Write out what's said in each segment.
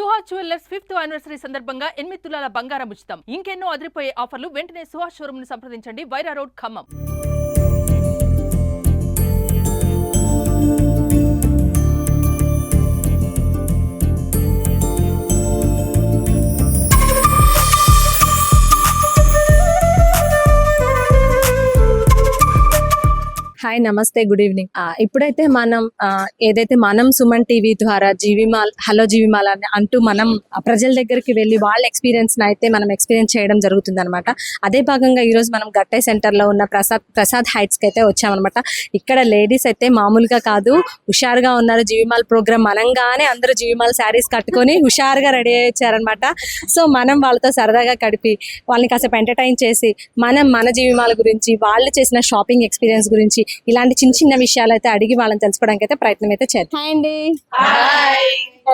Suhas jewellers 5th anniversary సందర్భంగా 8 తులాల బంగారం ఉచితం. ఇంకెన్నో అదిరిపోయే ఆఫర్లు. వెంటనే సుహాస్ షోరూమ్ ను సంప్రదించండి. వైరా రోడ్, ఖమ్మం. హాయ్, నమస్తే, గుడ్ ఈవినింగ్. ఇప్పుడైతే మనం ఏదైతే మనం సుమన్ టీవీ ద్వారా జీవిమాల్, హలో జీవిమాల్ అని అంటూ మనం ప్రజల దగ్గరికి వెళ్ళి వాళ్ళ ఎక్స్పీరియన్స్ అయితే మనం ఎక్స్పీరియన్స్ చేయడం జరుగుతుంది అనమాట. అదే భాగంగా ఈ రోజు మనం గట్టై సెంటర్ లో ఉన్న ప్రసాద్ హైట్స్ కి అయితే వచ్చామన్నమాట. ఇక్కడ లేడీస్ అయితే మామూలుగా కాదు, హుషారుగా ఉన్నారు. జీవిమాల్ ప్రోగ్రామ్ మనంగానే అందరూ జీవిమాల్ శారీస్ కట్టుకొని హుషారుగా రెడీ అయ్యారనమాట. సో మనం వాళ్ళతో సరదాగా గడిపి వాళ్ళని కాసేపు ఎంటర్టైన్ చేసి మన జీవిమాల్ గురించి, వాళ్ళు చేసిన షాపింగ్ ఎక్స్పీరియన్స్ గురించి, ఇలాంటి చిన్న చిన్న విషయాలు అయితే అడిగి వాళ్ళని తెలుసుకోవడానికి అయితే ప్రయత్నం అయితే చేద్దాం. హాయ్ అండి,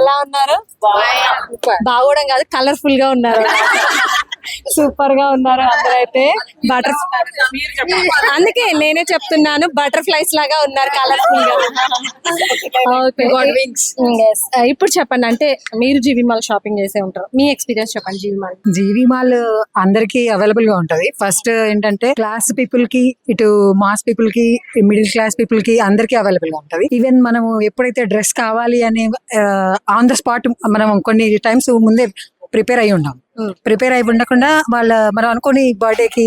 ఎలా ఉన్నారు? బాగోవడం కాదు, కలర్ఫుల్ గా ఉన్నారు, సూపర్ గా ఉన్నారు అందరూ. అయితే అందుకే నేనే చెప్తున్నాను, బటర్ఫ్లైస్ లాగా ఉన్నారు, కలర్ఫుల్ గా. ఇప్పుడు చెప్పండి, అంటే మీరు జీవిమాల్ షాపింగ్ చేసే ఉంటారు, మీ ఎక్స్పీరియన్స్ చెప్పండి. జీవిమాల్ అందరికి అవైలబుల్ గా ఉంటది. ఫస్ట్ ఏంటంటే క్లాస్ పీపుల్ కి, ఇటు మాస్ పీపుల్ కి, మిడిల్ క్లాస్ పీపుల్ కి అందరికి అవైలబుల్ గా ఉంటది. ఈవెన్ మనం ఎప్పుడైతే డ్రెస్ కావాలి అని ఆన్ ద స్పాట్ మనం కొన్ని టైమ్స్ ముందే ప్రిపేర్ అయి ఉన్నాం. ప్రిపేర్ అయి ఉండకుండా మనం అనుకోని బర్త్డేకి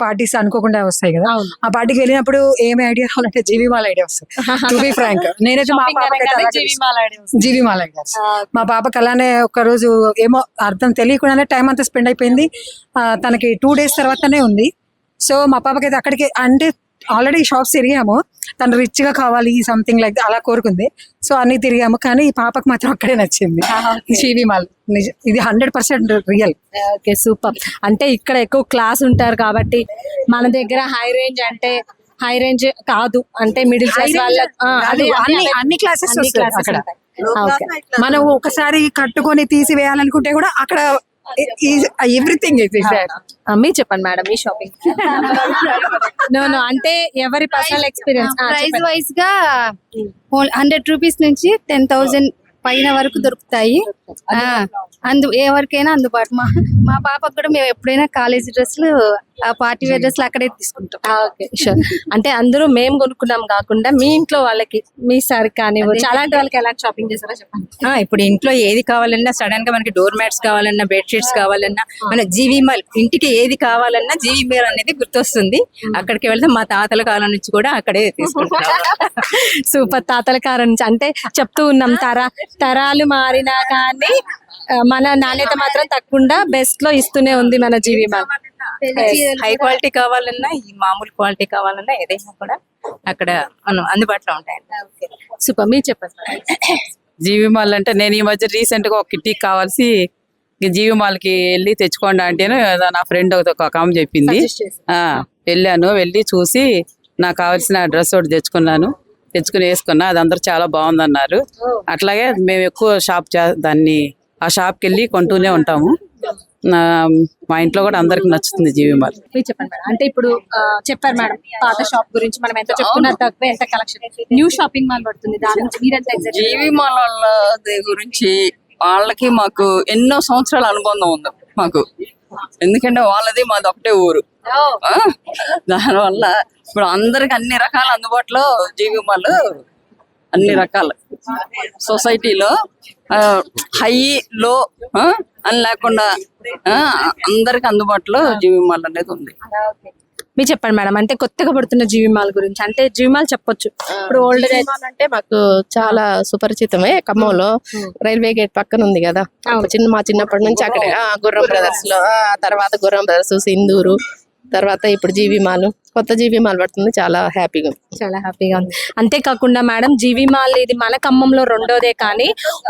పార్టీస్ అనుకోకుండా వస్తాయి కదా, ఆ పార్టీకి వెళ్ళినప్పుడు ఏమి ఐడియా కావాలంటే జీవిమాల్ ఐడియా వస్తుంది. టు బి ఫ్రాంక్, నేనైతే మా పాపకి జీవిమాల్ ఐడియా. మా పాపకి అలానే ఒక రోజు ఏమో అర్థం తెలియకుండానే టైం అంతా స్పెండ్ అయిపోయింది. తనకి 2 days తర్వాతనే ఉంది. సో మా పాపకి అయితే అక్కడికి, అంటే ఆల్రెడీ షాప్స్ తిరిగాము, తను రిచ్ గా కావాలి సంథింగ్ లైక్ అలా కోరుకుంది. సో అన్ని తిరిగాము, కానీ ఈ పాపకు మాత్రం అక్కడే నచ్చింది జీవిమాల్. ఇది 100% రియల్. Okay, super. అంటే ఇక్కడ ఎక్కువ క్లాస్ ఉంటారు కాబట్టి మన దగ్గర హై రేంజ్, అంటే హై రేంజ్ కాదు, అంటే మిడిల్ క్లాస్ వాళ్ళ అన్ని క్లాసెస్ అక్కడ. మనం ఒకసారి కట్టుకొని తీసివేయాలనుకుంటే కూడా అక్కడ ఎవ్రీథింగ్ ఇస్ దేర్. మీరు చెప్పండి మేడం, మీ షాపింగ్. నో అంటే ఎవరి పర్సనల్ ఎక్స్పీరియన్స్. ప్రైస్ వైజ్ గా 100 రూపీస్ నుంచి 10,000 పైన వరకు దొరుకుతాయి. ఎవరికైనా అందుబాటు. మా పాపకు కూడా మేము ఎప్పుడైనా కాలేజీ డ్రెస్లు, పార్టీ వేర్ డ్రెస్లు అక్కడే తీసుకుంటాం. Okay, sure. అంటే అందరూ మేము కొనుక్కున్నాం కాకుండా మీ ఇంట్లో వాళ్ళకి, మీ సార్ కానీ అలాంటి వాళ్ళకి ఎలాంటి షాపింగ్ చేస్తారో చెప్పండి. ఇప్పుడు ఇంట్లో ఏది కావాలన్నా, సడన్ గా మనకి డోర్ మ్యాట్స్ కావాలన్నా, బెడ్ షీట్స్ కావాలన్నా, మన జీవిమాల్ ఇంటికి ఏది కావాలన్నా జీవిమాల్ అనేది గుర్తొస్తుంది. అక్కడికి వెళ్తే మా తాతల కాలం నుంచి కూడా అక్కడే తీసుకుంటాం. సూపర్. తాతల కాలం నుంచి అంటే చెప్తూ ఉన్నాం, తరాలు మారినా కానీ మన నాణ్యత మాత్రం తక్కువ బెస్ట్ లో ఇస్తూనే ఉంది మన జీవిమాల్. హై క్వాలిటీ కావాలన్నా, ఈ మామూలు క్వాలిటీ కావాలన్నా ఏదైనా కూడా అక్కడ అందుబాటులో ఉంటాయి. సూపర్. మీరు చెప్పండి. జీవిమాల్ అంటే నేను ఈ మధ్య రీసెంట్ గా ఒక కిట్టీకి కావాల్సి జీవిమాల్ కి వెళ్ళి తెచ్చుకోండి అంటే నా ఫ్రెండ్ ఒక ఆమె చెప్పింది. వెళ్ళాను, వెళ్ళి చూసి నాకు కావాల్సిన డ్రెస్ ఒకటి తెచ్చుకుని వేసుకున్నా. అది అందరూ చాలా బాగుందన్నారు. అట్లాగే మేము ఎక్కువ ఆ షాప్కి వెళ్ళి కొంటూనే ఉంటాము. మా ఇంట్లో కూడా అందరికి నచ్చుతుంది జీవిమాల్. చెప్పండి మేడం, అంటే ఇప్పుడు చెప్పారు మేడం పాత షాప్ గురించి, మనం ఎంత చెప్పుకున్నా తక్కువ, ఎంత కలెక్షన్. న్యూ షాపింగ్ మాల్ పడుతుంది, దాని నుంచి మీరెంత ఎగ్జైట్? జీవిమాల్ వాళ్ళ గురించి వాళ్ళకి మాకు ఎన్నో సంవత్సరాల అనుబంధం ఉంది మాకు. ఎందుకంటే వాళ్ళది మాది ఒకటే ఊరు. దానివల్ల ఇప్పుడు అందరికి అన్ని రకాల అందుబాటులో జీవిమాల్, అన్ని రకాల సొసైటీలో హై లో అని లేకుండా అందరికి అందుబాటులో జీవిమాల్ అనేది ఉంది. మీరు చెప్పండి మేడం, అంటే కొత్తగా పడుతున్న జీవిమాల్ గురించి. అంటే జీవిమాల్ చెప్పొచ్చు, ఇప్పుడు ఓల్డ్ అంటే మాకు చాలా సుపరిచితమే. ఖమ్మంలో రైల్వే గేట్ పక్కన ఉంది కదా, మా చిన్నప్పటి నుంచి అక్కడే గుర్రం బ్రదర్స్ లో, తర్వాత గుర్రం బ్రదర్స్, సింధూరు, తర్వాత ఇప్పుడు జీవిమాల్, కొత్త జీవిమాల్ పడుతుంది. చాలా హ్యాపీగా ఉంది. అంతేకాకుండా మేడం, జీవిమాల్ ఇది మన ఖమ్మంలో 2వ కానీ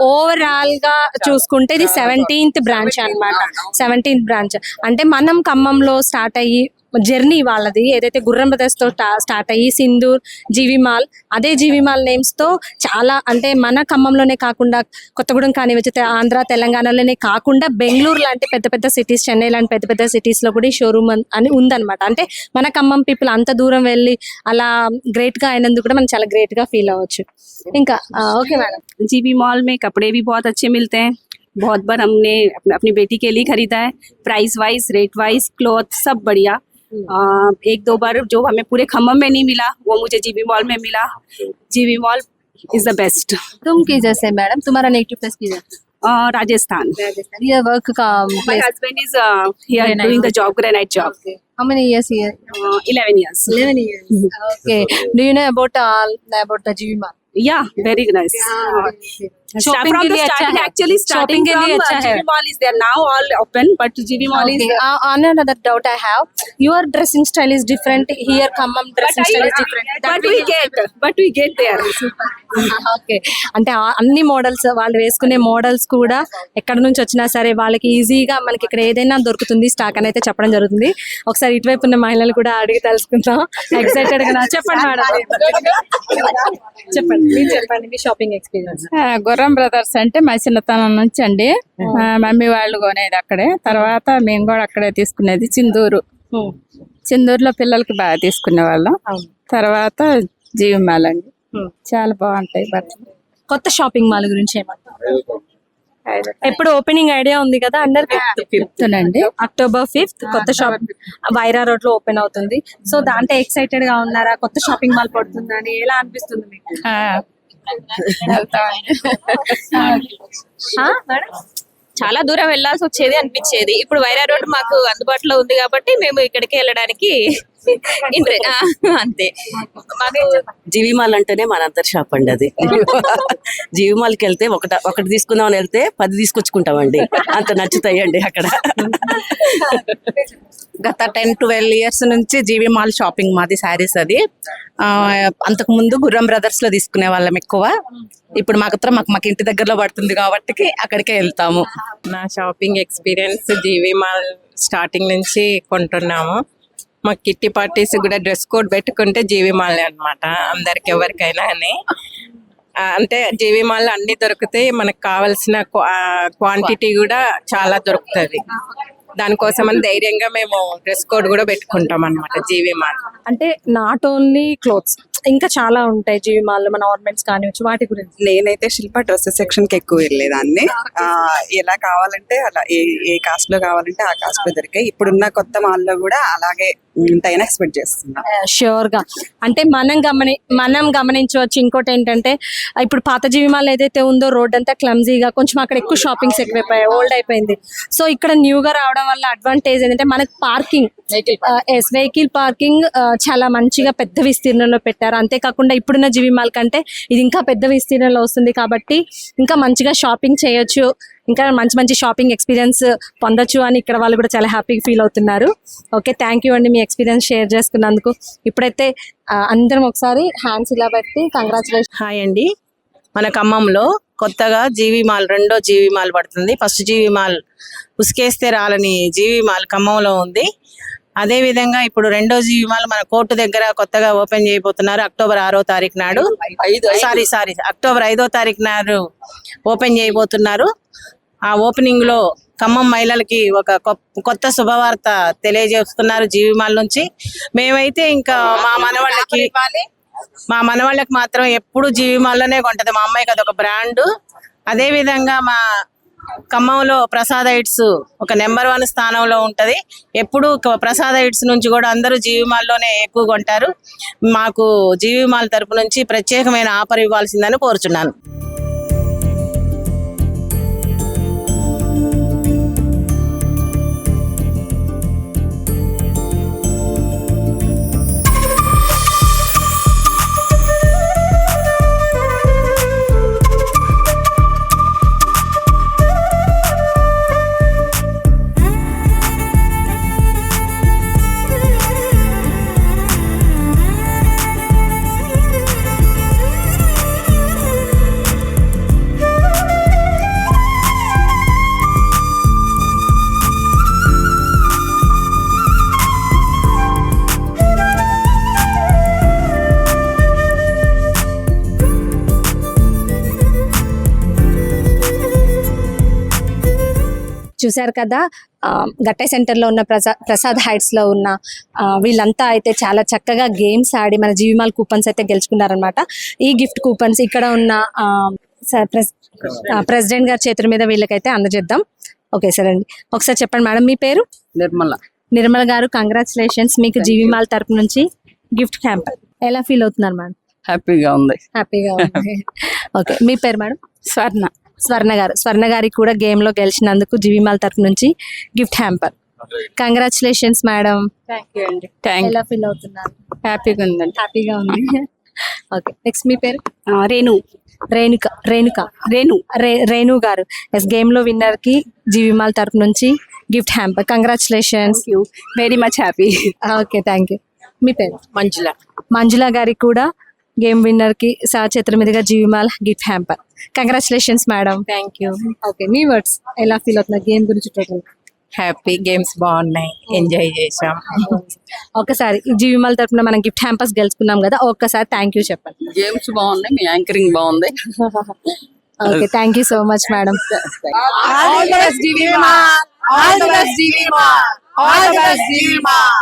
ఓవరాల్ గా చూసుకుంటే ఇది 17th బ్రాంచ్ అన్నమాట. 17th బ్రాంచ్ అంటే మనం ఖమ్మంలో స్టార్ట్ అయ్యి జర్నీ వాళ్ళది ఏదైతే గుర్రం బ్రదర్స్ తో స్టార్ట్ అయ్యి సింధూర్, జీవిమాల్, అదే జీవిమాల్ నేమ్స్ తో చాలా, అంటే మన ఖమ్మంలోనే కాకుండా కొత్తగూడెం కానీ వచ్చితే ఆంధ్ర తెలంగాణలోనే కాకుండా బెంగళూరు లాంటి పెద్ద పెద్ద సిటీస్, చెన్నై లాంటి పెద్ద పెద్ద సిటీస్ లో కూడా ఈ షోరూమ్ అని ఉందన్నమాట. అంటే మన ఖమ్మం పీపుల్ అంత దూరం వెళ్ళి అలా గ్రేట్ గా అయినందుకు కూడా మనం చాలా గ్రేట్ గా ఫీల్ అవ్వచ్చు. ఇంకా ఓకే मैडम, जीवी मॉल में कपड़े भी बहुत अच्छे मिलते हैं, बहुत बार हमने अपनी बेटी के लिए खरीदा है। Price wise, rate wise, cloth सब बढ़िया। एक दो बार जो हमें पूरे खम्मम में नहीं मिला वो मुझे जीवी मॉल में मिला। जीवी मॉल इज द बेस्ट। तुम किधर से मैडम? तुम्हारा नेटिव प्लेस किधर? राजस्थान। ये वर्क का my husband is here doing the job, granite job. how many years here? 11 years. 11 years. Okay. Do you know about the GV Mall? Yeah, very nice. Shopping From के the लिए अच्छा starting, है। actually starting Shopping के from लिए अच्छा है। GV Mall is there now, all open, but GV Mall is. Okay. Another doubt I have. Your dressing style is different. Here, Khammam dressing style is different. But we get there. Okay, అంటే అన్ని models వాళ్ళు వేసుకునే models కూడా ఎక్కడి నుంచి వచ్చినా సరే వాళ్ళకి ఈజీగా మనకి ఇక్కడ ఏదైనా దొరుకుతుంది స్టాక్ అని అయితే చెప్పడం జరుగుతుంది. ఒకసారి ఇటువైపు ఉన్న మహిళలు కూడా అడిగి తెలుసుకుందాం. ఎక్సైటెడ్ గా చెప్పండి మేడం, చెప్పండి మీరు చెప్పండి మీ షాపింగ్ ఎక్స్పీరియన్స్. గుర్రం బ్రదర్స్ అంటే మా చిన్నతనం నుంచి అండి. మమ్మీ వాళ్ళు కొనేది అక్కడే, తర్వాత మేము కూడా అక్కడే తీసుకునేది. చిందూరులో పిల్లలకి బాగా తీసుకునే వాళ్ళం. తర్వాత జీవి మాల్ అండి, చాలా బాగుంటాయి బట్టలు. కొత్త షాపింగ్ మాల్ గురించి ఏమంటారు? ఎప్పుడు ఓపెనింగ్ ఐడియా ఉంది కదా అందరికి? చెప్తానండి. October 5th కొత్త షాప్ వైరా రోడ్ లో ఓపెన్ అవుతుంది. సో దాంట్లో ఎక్సైటెడ్ గా ఉన్నారా? కొత్త షాపింగ్ మాల్ పడుతుందని ఎలా అనిపిస్తుంది మీకు? మేడం, చాలా దూరం వెళ్లాల్సి వచ్చేది అనిపించేది. ఇప్పుడు వైరా రోడ్ మాకు అందుబాటులో ఉంది కాబట్టి మేము ఇక్కడికి వెళ్ళడానికి అంతే. జీవి మాల్ అంటేనే మనందరి షాప్ అండి అది. జీవి మాల్కి వెళ్తే ఒకటి తీసుకుందామని వెళ్తే 10 తీసుకొచ్చుకుంటామండి, అంత నచ్చుతాయండి అక్కడ. గత 10-12 ఇయర్స్ నుంచి జీవి మాల్ షాపింగ్ మాది శారీస్ అది. అంతకు ముందు గుర్రం బ్రదర్స్ లో తీసుకునే వాళ్ళం ఎక్కువ. ఇప్పుడు మాకు ఇంటి దగ్గరలో పడుతుంది కాబట్టి అక్కడికే వెళ్తాము. నా షాపింగ్ ఎక్స్పీరియన్స్ జీవి మాల్ స్టార్టింగ్ నుంచి కొంటున్నాము. మాకు కిట్టి పార్టీస్ కూడా డ్రెస్ కోడ్ పెట్టుకుంటే జీవి మాల్ అన్నమాట, అందరికి ఎవరికైనా అని. అంటే జీవి మాల్ అన్ని దొరుకుతాయి, మనకు కావాల్సిన క్వాంటిటీ కూడా చాలా దొరుకుతుంది. దానికోసమని ధైర్యంగా మేము డ్రెస్ కోడ్ కూడా పెట్టుకుంటాం అన్నమాట జీవి మాల్. అంటే నాట్ ఓన్లీ క్లోత్స్, ఇంకా చాలా ఉంటాయి జీవి మాల్, మన ఆర్నమెంట్స్ కానివచ్చు, వాటి గురించి. నేనైతే శిల్ప డ్రెస్సెస్ సెక్షన్ కి ఎక్కువ వెళ్ళేదాన్ని. ఎలా కావాలంటే అలా, ఏ కాస్ట్ లో కావాలంటే ఆ కాస్ట్ లో దొరికాయి. ఇప్పుడున్న కొత్త మాల్ లో కూడా అలాగే ఉంటాయని ఎక్స్పెక్ట్ చేస్తున్నా. ష్యూర్ గా. అంటే మనం గమనించవచ్చు. ఇంకోటి ఏంటంటే ఇప్పుడు పాత జీవి మాల్ ఏదైతే ఉందో రోడ్ అంతా క్లమ్జీగా, కొంచెం అక్కడ ఎక్కువ షాపింగ్స్ ఎక్కువైపోయాయి, ఓల్డ్ అయిపోయింది. సో ఇక్కడ న్యూగా రావడం వల్ల అడ్వాంటేజ్ ఏంటంటే మనకు పార్కింగ్, వెహికల్ పార్కింగ్ చాలా మంచిగా పెద్ద విస్తీర్ణంలో పెట్టారు. అంతేకాకుండా ఇప్పుడున్న జీవి మాల్ కంటే ఇది ఇంకా పెద్ద విస్తీర్ణంలో వస్తుంది కాబట్టి ఇంకా మంచిగా షాపింగ్ చేయొచ్చు, ఇంకా మంచి షాపింగ్ ఎక్స్పీరియన్స్ పొందొచ్చు అని ఇక్కడ వాళ్ళు కూడా చాలా హ్యాపీగా ఫీల్ అవుతున్నారు. ఓకే, థ్యాంక్ యూ అండి మీ ఎక్స్పీరియన్స్ షేర్ చేసుకున్నందుకు. ఇప్పుడైతే అందరం ఒకసారి హ్యాండ్స్ ఇలా పెట్టి కంగ్రాచులేషన్. హాయ్ అండి, మన ఖమ్మంలో కొత్తగా జీవి మాల్, రెండో జీవి మాల్ పడుతుంది. ఫస్ట్ జీవి మాల్ ఉసుకేస్తే రాలని జీవి మాల్ ఖమ్మంలో ఉంది. అదే విధంగా ఇప్పుడు రెండో జీవి మాల్ మన కోర్టు దగ్గర కొత్తగా ఓపెన్ చేయబోతున్నారు. అక్టోబర్ 6వ తారీఖు నాడు, అక్టోబర్ 5వ తారీఖు నాడు ఓపెన్ చేయబోతున్నారు. ఆ ఓపెనింగ్ లో ఖమ్మం మహిళలకి ఒక కొత్త శుభవార్త తెలియజేస్తున్నారు జీవి మాల్ నుంచి. మేమైతే ఇంకా మా మనవాళ్ళకి మాత్రం ఎప్పుడు జీవి మాల్లోనే కొంటది. మా అమ్మాయికి అదొక బ్రాండ్. అదే విధంగా మా ఖమ్మంలో ప్రసాద్ హైట్స్ ఒక నెంబర్ 1 స్థానంలో ఉంటది. ఎప్పుడు ప్రసాద్ హైట్స్ నుంచి కూడా అందరూ జీవి మాల్లోనే ఎక్కువ కొంటారు. మాకు జీవి మాల్ తరపు నుంచి ప్రత్యేకమైన ఆఫర్ ఇవ్వాల్సిందని కోరుచున్నాను. చూశారు కదా, గట్టే సెంటర్లో ఉన్న ప్రసాద్ హైట్స్ లో ఉన్న వీళ్ళంతా అయితే చాలా చక్కగా గేమ్స్ ఆడి మన జీవి మాల్ కూపన్స్ అయితే గెలుచుకున్నారనమాట. ఈ గిఫ్ట్ కూపన్స్ ఇక్కడ ఉన్న సార్ ప్రెసిడెంట్ గారి చేతుల మీద వీళ్ళకైతే అందజేద్దాం. ఓకే సార్ అండి, ఒకసారి చెప్పండి మేడం మీ పేరు. నిర్మల. నిర్మల గారు, కంగ్రాచులేషన్స్, మీకు జీవి మాల్ తరపు నుంచి గిఫ్ట్ హ్యాంపర్. ఎలా ఫీల్ అవుతున్నారు మేడం? హ్యాపీగా ఉంది. హ్యాపీగా ఉంది. ఓకే, మీ పేరు మేడం? స్వర్ణ. స్వర్ణ గారు. స్వర్ణ గారికి కూడా గేమ్ లో గెలిచినందుకు జీవి మాల్ తరపు నుంచి gift hamper. Congratulations madam. Thank you అండి. థ్యాంక్ ఎలా ఫీల్ అవుతున్నారు? హ్యాపీగా ఉందండి. హ్యాపీగా ఉంది. ఓకే, నెక్స్ట్ మీ పేరు? रेनू రేణు గారు. ఎస్, గేమ్ లో విన్నర్ కి జీవి మాల్ తరపు నుంచి gift hamper. Congratulations. You very much happy. Okay, thank you. మీ పేరు? మంజుల. మంజుల గారికి కూడా గేమ్ విన్నర్ కి సార్ చేతుల మీదుగా GV mall gift hamper. Congratulations madam. Thank you. Okay, మీ వర్డ్స్ ఎలా ఫీల్ అవుతున్నారు గేమ్ గురించి? టోటల్ హ్యాపీ, గేమ్స్ బాగున్నాయి, ఎంజాయ్ చేసాం. ఒకసారి జీవి మాల్ తరపున మనం గిఫ్ట్ హ్యాంపర్స్ గెలుచుకున్నాం కదా, ఒక్కసారి థ్యాంక్ యూ చెప్పండి. గేమ్స్ బాగున్నాయి, మీ యాంకరింగ్ బాగుంది. Okay, thank you so much madam. All the best, GV Mall. All the best, GV Mall. All the best, GV Mall.